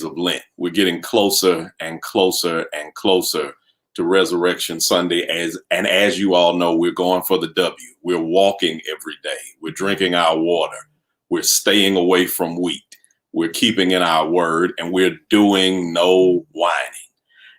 of Lent. We're getting closer and closer and closer to Resurrection Sunday. As you all know, we're going for the W. We're walking every day. We're drinking our water. We're staying away from wheat. We're keeping in our word, and we're doing no whining.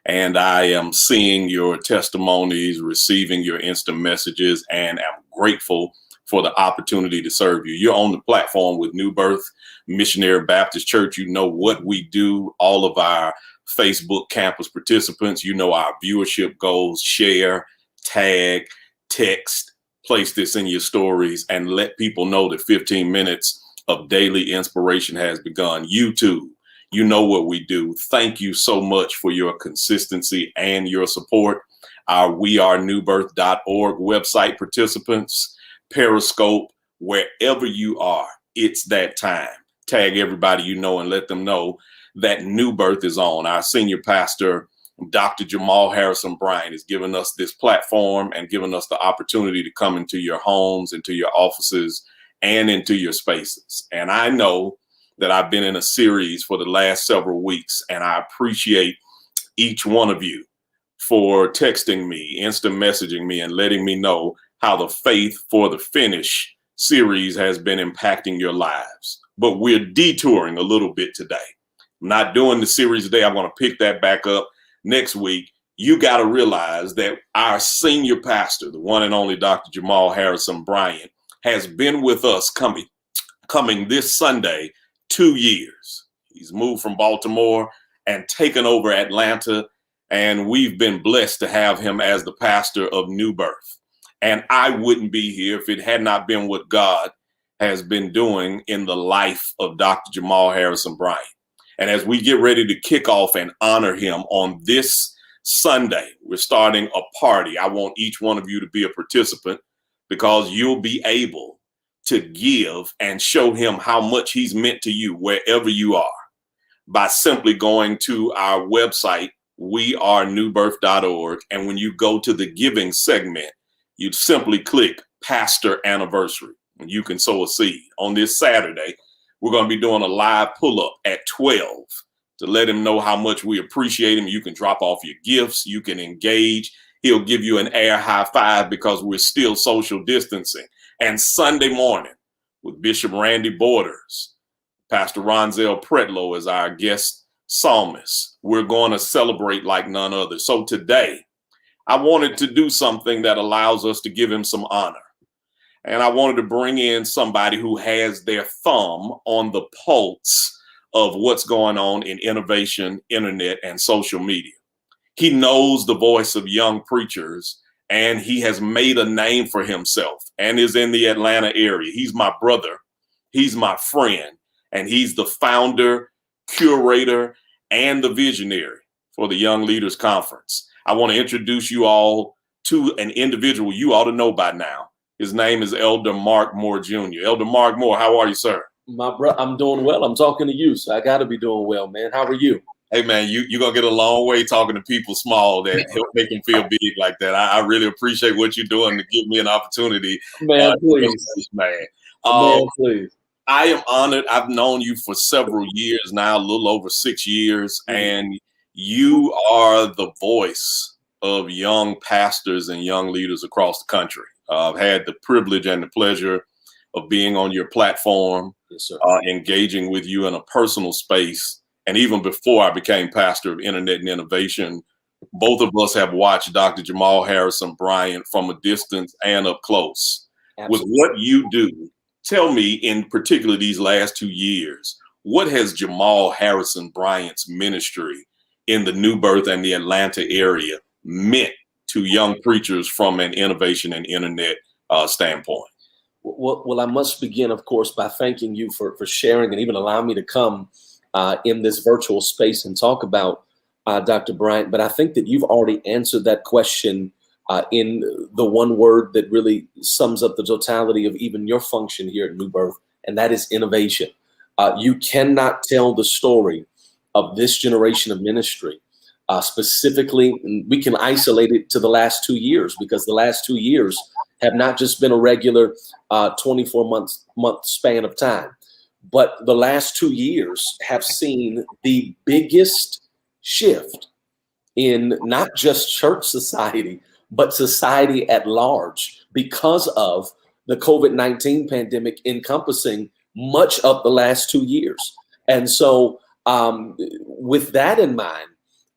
And I am seeing your testimonies, receiving your instant messages, and am grateful for the opportunity to serve you. You're on the platform with New Birth Missionary Baptist Church. You know what we do. All of our Facebook campus participants, you know our viewership goals: share, tag, text, place this in your stories, and let people know that 15 minutes of daily inspiration has begun. YouTube, you know what we do. Thank you so much for your consistency and your support. Our wearenewbirth.org website participants, Periscope, wherever you are, it's that time. Tag everybody you know and let them know that New Birth is on. Our senior pastor, Dr. Jamal Harrison Bryant, has given us this platform and given us the opportunity to come into your homes, into your offices, and into your spaces. And I know that I've been in a series for the last several weeks, and I appreciate each one of you for texting me, instant messaging me, and letting me know how the Faith for the Finish series has been impacting your lives. But we're detouring a little bit today. I'm not doing the series today. I'm going to pick that back up next week. You got to realize that our senior pastor, the one and only Dr. Jamal Harrison Bryant, has been with us coming this Sunday 2 years. He's moved from Baltimore and taken over Atlanta, and we've been blessed to have him as the pastor of New Birth. And I wouldn't be here if it had not been what God has been doing in the life of Dr. Jamal Harrison Bryant. And as we get ready to kick off and honor him on this Sunday, we're starting a party. I want each one of you to be a participant, because you'll be able to give and show him how much he's meant to you wherever you are by simply going to our website, wearenewbirth.org. And when you go to the giving segment, you'd simply click Pastor Anniversary, and you can sow a seed. On this Saturday, we're going to be doing a live pull-up at 12 to let him know how much we appreciate him. You can drop off your gifts. You can engage. He'll give you an air high five because we're still social distancing. And Sunday morning with Bishop Randy Borders, Pastor Ronzel Pretlow is our guest psalmist. We're going to celebrate like none other. So today, I wanted to do something that allows us to give him some honor. And I wanted to bring in somebody who has their thumb on the pulse of what's going on in innovation, internet, and social media. He knows the voice of young preachers, and he has made a name for himself and is in the Atlanta area. He's my brother. He's my friend, and he's the founder, curator, and the visionary for the Young Leaders Conference. I want to introduce you all to an individual you ought to know by now. His name is Elder Mark Moore Jr. Elder Mark Moore, how are you, sir? My bro, I'm doing well. I'm talking to you, so I got to be doing well, man. How are you? Hey, man, you're going to get a long way talking to people small that help make them feel big like that. I really appreciate what you're doing to give me an opportunity. Man, please. Man, please. I am honored. I've known you for several years now, a little over 6 years, and you are the voice of young pastors and young leaders across the country. I've had the privilege and the pleasure of being on your platform, yes, sir. Engaging with you in a personal space. And even before I became pastor of Internet and Innovation, both of us have watched Dr. Jamal Harrison Bryant from a distance and up close. Absolutely. With what you do, tell me in particular these last 2 years, what has Jamal Harrison Bryant's ministry in the New Birth and the Atlanta area meant to young preachers from an innovation and internet standpoint? Well, I must begin, of course, by thanking you for sharing and even allowing me to come in this virtual space and talk about Dr. Bryant. But I think that you've already answered that question in the one word that really sums up the totality of even your function here at New Birth, and that is innovation. You cannot tell the story of this generation of ministry specifically, and we can isolate it to the last 2 years, because the last 2 years have not just been a regular 24-month span of time. But the last 2 years have seen the biggest shift in not just church society, but society at large because of the COVID-19 pandemic encompassing much of the last 2 years. And so with that in mind,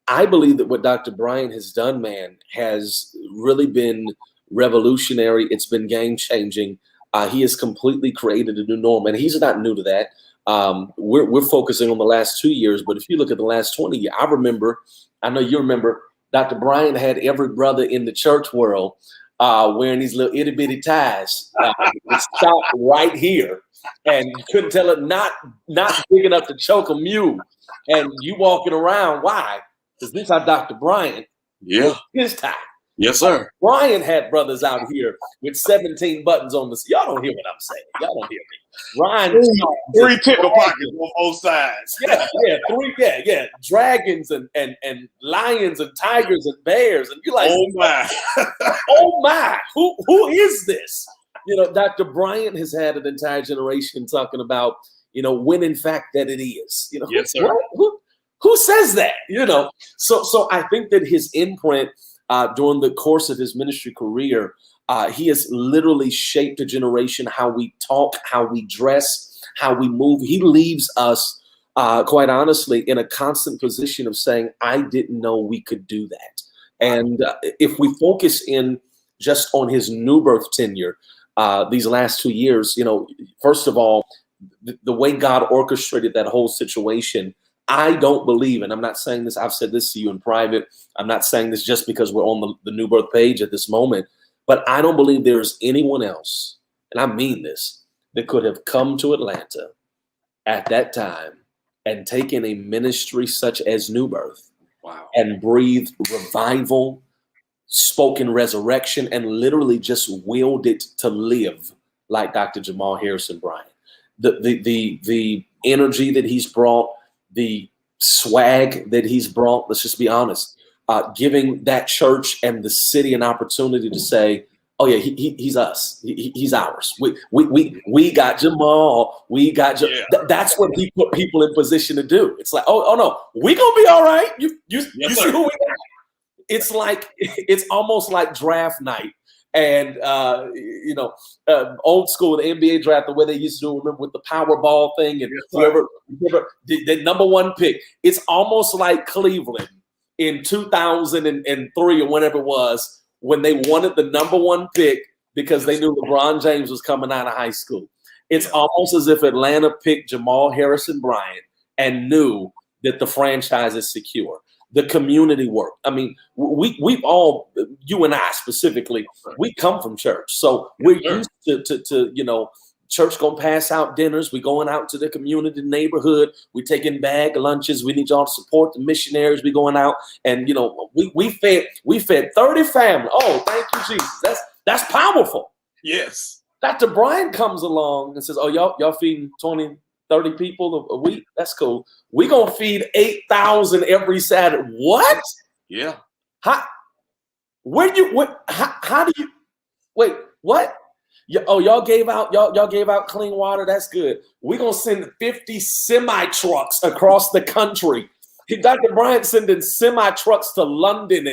I believe that what Dr. Bryant has done, man, has really been revolutionary. It's been game changing. He has completely created a new norm, and he's not new to that. We're focusing on the last 2 years, but if you look at the last 20 years, I know you remember, Dr. Bryant had every brother in the church world wearing these little itty bitty ties. It stopped right here, and you couldn't tell it not big enough to choke a mule. And you walking around, why? Because this is how Dr. Bryant, his tie. Yes, sir. Bryant had brothers out here with 17 buttons on the. Y'all don't hear what I'm saying. Y'all don't hear me. Ryan, three pickle pockets on both sides. Yeah. Dragons and lions and tigers and bears, and you're like, oh my, oh my, who is this? You know, Dr. Bryant has had an entire generation talking about, you know, when in fact that it is. You know, yes, sir. Who says that? You know, so I think that his imprint during the course of his ministry career, he has literally shaped a generation, how we talk, how we dress, how we move. He leaves us, quite honestly, in a constant position of saying, I didn't know we could do that. And if we focus in just on his New Birth tenure, these last 2 years, you know, first of all, the way God orchestrated that whole situation, I don't believe, and I'm not saying this, I've said this to you in private, I'm not saying this just because we're on the New Birth page at this moment, but I don't believe there's anyone else, and I mean this, that could have come to Atlanta at that time and taken a ministry such as New Birth, wow, and breathed revival, spoken resurrection, and literally just willed it to live like Dr. Jamal Harrison Bryant. The energy that he's brought, the swag that he's brought, let's just be honest, giving that church and the city an opportunity to say, oh yeah, he's us, he's ours. We got Jamal, we got that's what he put people in position to do. It's like, oh no, we gonna be all right. You see who we got? It's like, it's almost like draft night. And, old school, the NBA draft, the way they used to do, remember, with the Powerball thing and whoever the number one pick. It's almost like Cleveland in 2003 or whenever it was, when they wanted the number one pick because they knew LeBron James was coming out of high school. It's almost as if Atlanta picked Jamal Harrison Bryant and knew that the franchise is secure. The community work. I mean, we've all, you and I specifically, we come from church. So we're used to you know, church gonna pass out dinners. We going out to the community, neighborhood. We taking bag lunches. We need y'all to support the missionaries. We going out and, you know, we fed 30 families. Oh, thank you, Jesus. That's powerful. Yes. Dr. Bryant comes along and says, oh, y'all feeding 20, 30 people a week? That's cool. We're going to feed 8,000 every Saturday. What? Yeah. How do you, wait, what? Y'all gave out clean water. That's good. We're going to send 50 semi trucks across the country. Dr. Bryant sending semi trucks to London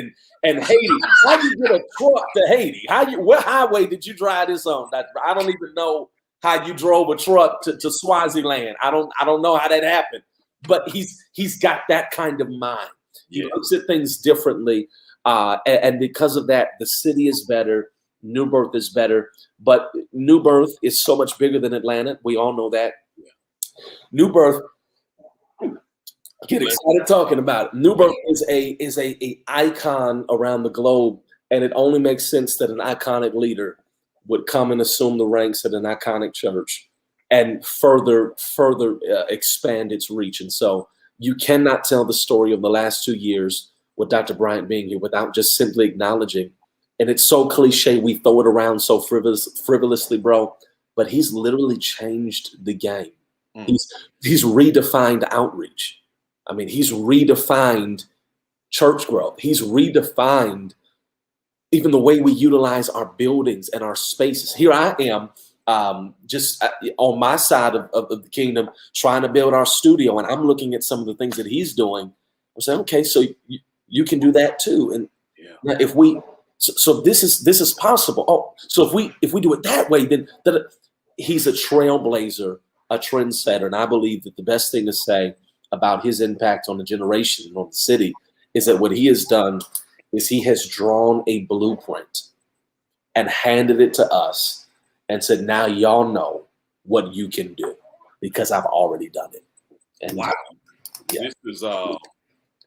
and Haiti. How do you get a truck to Haiti? What highway did you drive this on? I don't even know how you drove a truck to Swaziland. I don't know how that happened, but he's got that kind of mind. He looks at things differently, and because of that, the city is better. New Birth is better, but New Birth is so much bigger than Atlanta. We all know that. New Birth, get excited talking about it. New Birth is a icon around the globe, and it only makes sense that an iconic leader would come and assume the ranks at an iconic church and further expand its reach. And so you cannot tell the story of the last 2 years with Dr. Bryant being here without just simply acknowledging, and it's so cliche, we throw it around so frivolously, bro, but he's literally changed the game. He's redefined outreach. I mean, he's redefined church growth. He's redefined even the way we utilize our buildings and our spaces. Here I am just on my side of the kingdom, trying to build our studio, and I'm looking at some of the things that he's doing. I'm saying, okay, so you can do that too. And now if we, so this is possible. Oh, so if we do it that way, then he's a trailblazer, a trendsetter, and I believe that the best thing to say about his impact on the generation and on the city is that what he has done is he has drawn a blueprint and handed it to us and said, now y'all know what you can do because I've already done it. And wow. This is,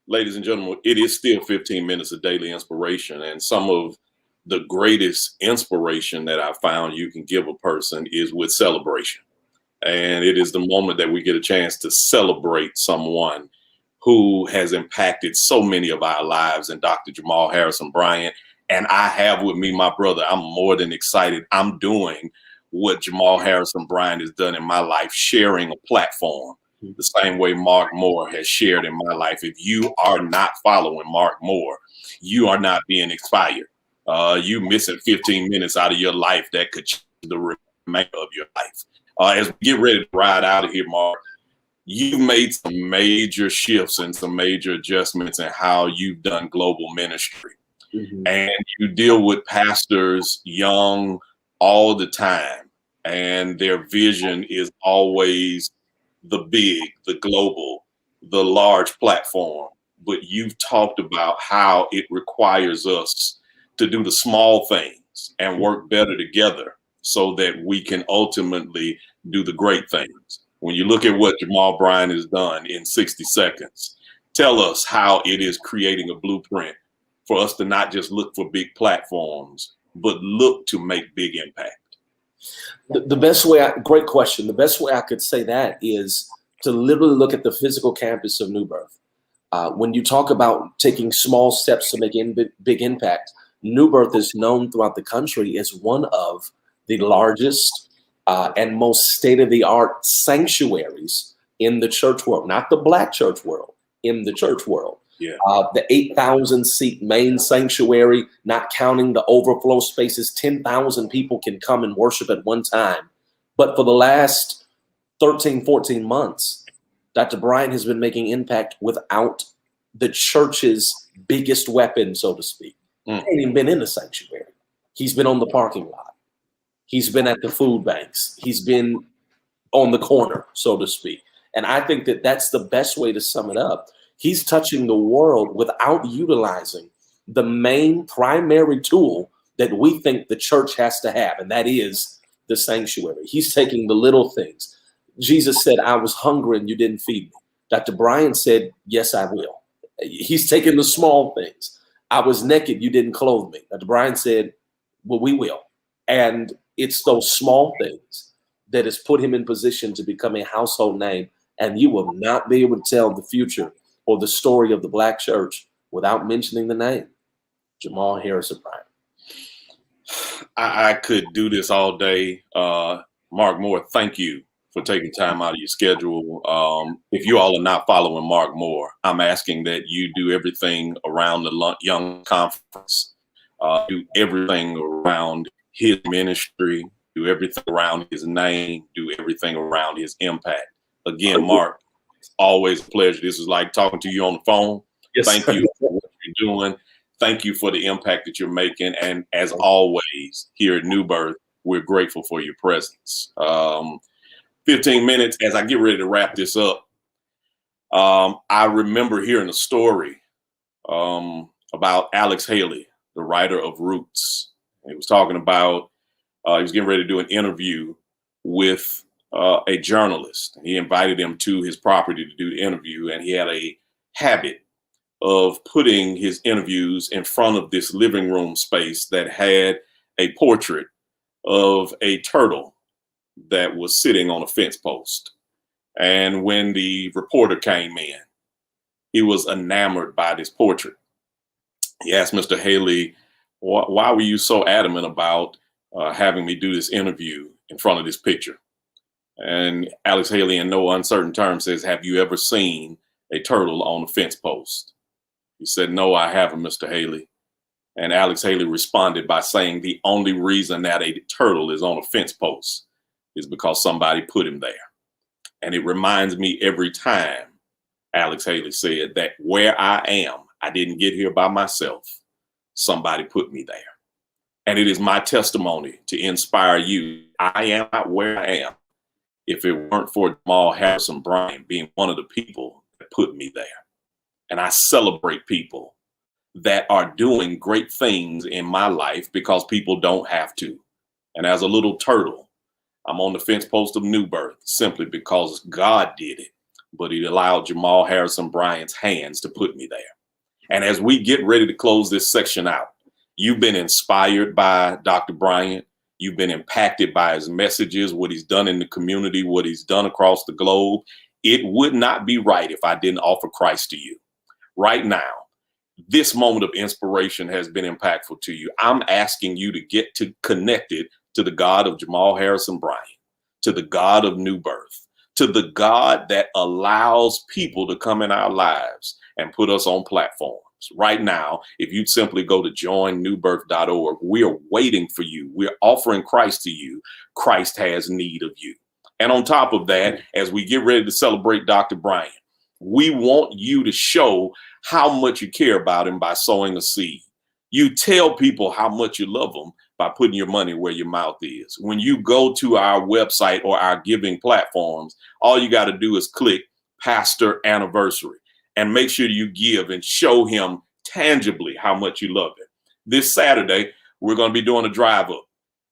ladies and gentlemen, it is still 15 minutes of daily inspiration. And some of the greatest inspiration that I found you can give a person is with celebration. And it is the moment that we get a chance to celebrate someone who has impacted so many of our lives, and Dr. Jamal Harrison Bryant. And I have with me my brother. I'm more than excited. I'm doing what Jamal Harrison Bryant has done in my life, sharing a platform the same way Mark Moore has shared in my life. If you are not following Mark Moore, you are not being inspired. You missing 15 minutes out of your life that could change the remainder of your life. As we get ready to ride out of here, Mark, you made some major shifts and some major adjustments in how you've done global ministry. And you deal with pastors young all the time, and their vision is always the big, the global, the large platform. But you've talked about how it requires us to do the small things and work better together so that we can ultimately do the great things. When you look at what Jamal Bryant has done in 60 seconds, tell us how it is creating a blueprint for us to not just look for big platforms, but look to make big impact. The best way, great question. The best way I could say that is to literally look at the physical campus of New Birth. When you talk about taking small steps to make big impact, New Birth is known throughout the country as one of the largest and most state-of-the-art sanctuaries in the church world, not the Black church world, in the church world. Yeah. The 8,000 seat main sanctuary, not counting the overflow spaces, 10,000 people can come and worship at one time. But for the last 13, 14 months, Dr. Bryant has been making impact without the church's biggest weapon, so to speak. He ain't even been in the sanctuary. He's been on the parking lot. He's been at the food banks. He's been on the corner, so to speak. And I think that that's the best way to sum it up. He's touching the world without utilizing the main primary tool that we think the church has to have, and that is the sanctuary. He's taking the little things. Jesus said, I was hungry and you didn't feed me. Dr. Bryant said, yes, I will. He's taking the small things. I was naked, you didn't clothe me. Dr. Bryant said, well, we will. And it's those small things that has put him in position to become a household name, and you will not be able to tell the future or the story of the Black church without mentioning the name, Jamal Harrison Bryant. I could do this all day. Mark Moore, thank you for taking time out of your schedule. If you all are not following Mark Moore, I'm asking that you do everything around the Young Conference, do everything around his ministry, do everything around his name, do everything around his impact. Again, Mark, it's always a pleasure. This is like talking to you on the phone. Yes, thank you for what you're doing. Thank you for the impact that you're making. And as always, here at New Birth, we're grateful for your presence. 15 minutes as I get ready to wrap this up. I remember hearing a story about Alex Haley, the writer of Roots. He was talking about, he was getting ready to do an interview with a journalist. He invited him to his property to do the interview, and he had a habit of putting his interviews in front of this living room space that had a portrait of a turtle that was sitting on a fence post. And when the reporter came in, he was enamored by this portrait. He asked Mr. Haley, why were you so adamant about having me do this interview in front of this picture? And Alex Haley, in no uncertain terms, says, have you ever seen a turtle on a fence post? He said, no, I haven't, Mr. Haley. And Alex Haley responded by saying the only reason that a turtle is on a fence post is because somebody put him there. And it reminds me every time, Alex Haley said, that where I am, I didn't get here by myself. Somebody put me there. And it is my testimony to inspire you. I am not where I am if it weren't for Jamal Harrison Bryant being one of the people that put me there. And I celebrate people that are doing great things in my life because people don't have to. And as a little turtle, I'm on the fence post of New Birth simply because God did it, but he allowed Jamal Harrison Bryant's hands to put me there. And as we get ready to close this section out, you've been inspired by Dr. Bryant. You've been impacted by his messages, what he's done in the community, what he's done across the globe. It would not be right if I didn't offer Christ to you. Right now, this moment of inspiration has been impactful to you. I'm asking you to get connected to the God of Jamal Harrison Bryant, to the God of New Birth, to the God that allows people to come in our lives and put us on platforms. Right now, if you'd simply go to joinnewbirth.org, we are waiting for you. We're offering Christ to you. Christ has need of you. And on top of that, as we get ready to celebrate Dr. Bryant, we want you to show how much you care about him by sowing a seed. You tell people how much you love them by putting your money where your mouth is. When you go to our website or our giving platforms, all you got to do is click Pastor Anniversary and make sure you give and show him tangibly how much you love him. This Saturday, we're going to be doing a drive up,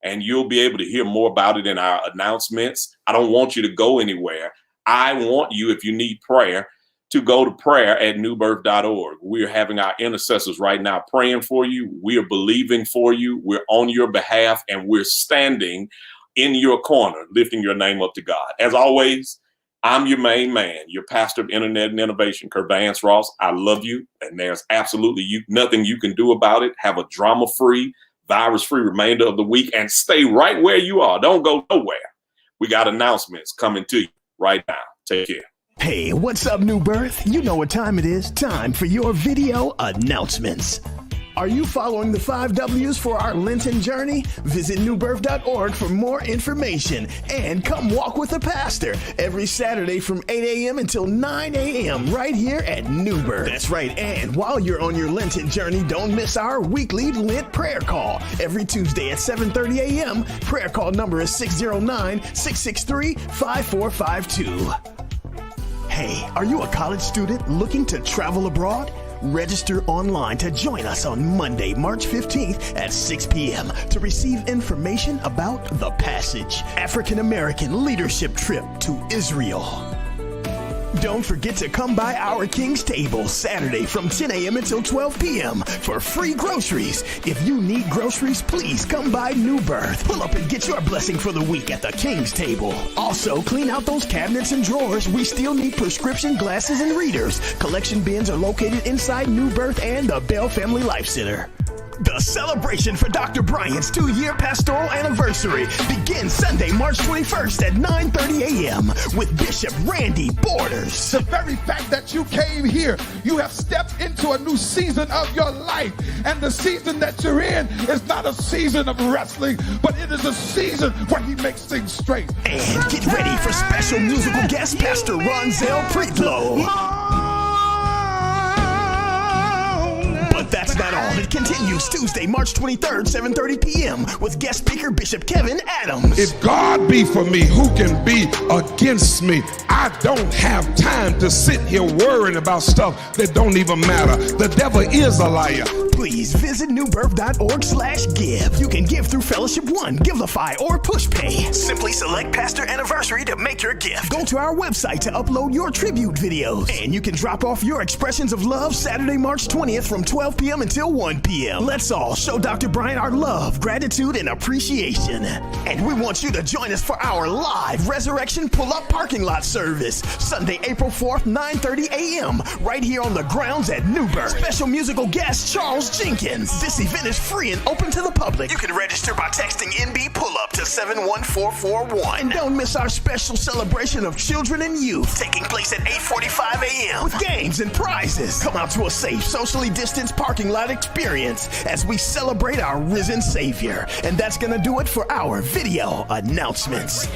and you'll be able to hear more about it in our announcements. I don't want you to go anywhere. I want you, if you need prayer, to go to prayer@newbirth.org. We're having our intercessors right now praying for you. We are believing for you. We're on your behalf, and we're standing in your corner, lifting your name up to God. As always, I'm your main man, your pastor of internet and innovation, Kervance Ross. I love you, and there's absolutely nothing you can do about it. Have a drama-free, virus-free remainder of the week, and stay right where you are. Don't go nowhere. We got announcements coming to you right now. Take care. Hey, what's up, New Birth? You know what time it is. Time for your video announcements. Are you following the 5 W's for our Lenten journey? Visit newbirth.org for more information and come walk with a pastor every Saturday from 8 a.m. until 9 a.m. right here at New Birth. That's right. And while you're on your Lenten journey, don't miss our weekly Lent prayer call every Tuesday at 7:30 a.m. Prayer call number is 609-663-5452. Hey, are you a college student looking to travel abroad? Register online to join us on Monday, March 15th at 6 p.m. to receive information about The Passage, African American Leadership Trip to Israel. Don't forget to come by our King's Table Saturday from 10 a.m. until 12 p.m. for free groceries. If you need groceries, please come by New Birth. Pull up and get your blessing for the week at the King's Table. Also, clean out those cabinets and drawers. We still need prescription glasses and readers. Collection bins are located inside New Birth and the Bell Family Life Center. The celebration for Dr. Bryant's 2-year pastoral anniversary begins Sunday, March 21st at 9:30 a.m. with Bishop Randy Borders. The very fact that you came here, you have stepped into a new season of your life. And the season that you're in is not a season of wrestling, but it is a season where he makes things straight. And get ready for special musical guest Pastor Ronzel Pretlow. But that's not all. It continues Tuesday, March 23rd, 7:30 p.m. with guest speaker Bishop Kevin Adams. If God be for me, who can be against me? I don't have time to sit here worrying about stuff that don't even matter. The devil is a liar. Please visit newbirth.org/give. You can give through Fellowship One, Givelify, or PushPay. Simply select Pastor Anniversary to make your gift. Go to our website to upload your tribute videos. And you can drop off your expressions of love Saturday, March 20th from 12 p.m. until 1 p.m. Let's all show Dr. Bryant our love, gratitude, and appreciation. And we want you to join us for our live Resurrection Pull-Up Parking Lot service, Sunday, April 4th, 9:30 a.m. right here on the grounds at New Birth. Special musical guest Charles Jenkins. This event is free and open to the public. You can register by texting NB Pull-Up to 71441. And don't miss our special celebration of children and youth taking place at 8:45 a.m. with games and prizes. Come out to a safe, socially distanced parking lot experience experience as we celebrate our risen Savior. And that's going to do it for our video announcements.